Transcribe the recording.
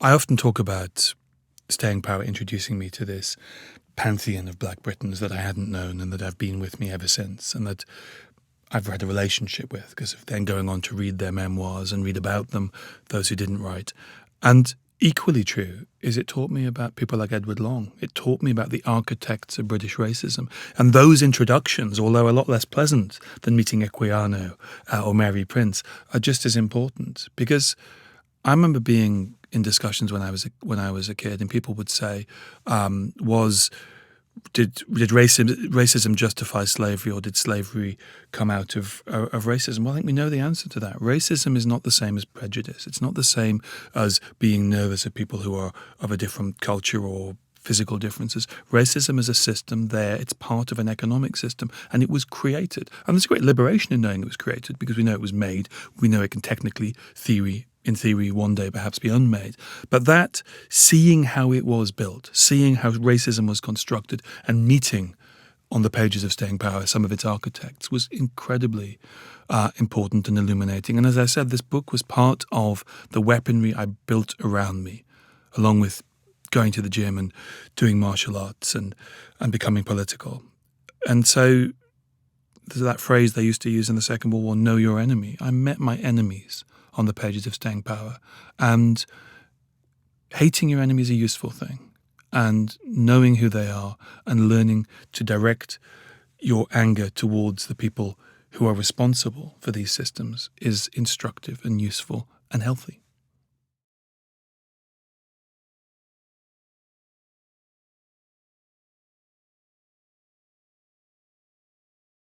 I often talk about Staying Power introducing me to this pantheon of Black Britons that I hadn't known and that have been with me ever since, and that I've had a relationship with because of then going on to read their memoirs and read about them, those who didn't write. And equally true is it taught me about people like Edward Long. It taught me about the architects of British racism. And those introductions, although a lot less pleasant than meeting Equiano or Mary Prince, are just as important. Because I remember being in discussions when I was a kid, and people would say, did racism justify slavery, or did slavery come out of racism? Well, I think we know the answer to that. Racism is not the same as prejudice. It's not the same as being nervous of people who are of a different culture or physical differences. Racism is a system there. It's part of an economic system, and it was created. And there's a great liberation in knowing it was created because we know it was made. We know it can technically, in theory, one day perhaps be unmade. But that, seeing how it was built, seeing how racism was constructed, and meeting on the pages of Staying Power some of its architects was incredibly important and illuminating. And as I said, this book was part of the weaponry I built around me, along with going to the gym and doing martial arts and becoming political. And so there's that phrase they used to use in the Second World War, know your enemy. I met my enemies on the pages of Staying Power. And hating your enemy is a useful thing. And knowing who they are and learning to direct your anger towards the people who are responsible for these systems is instructive and useful and healthy.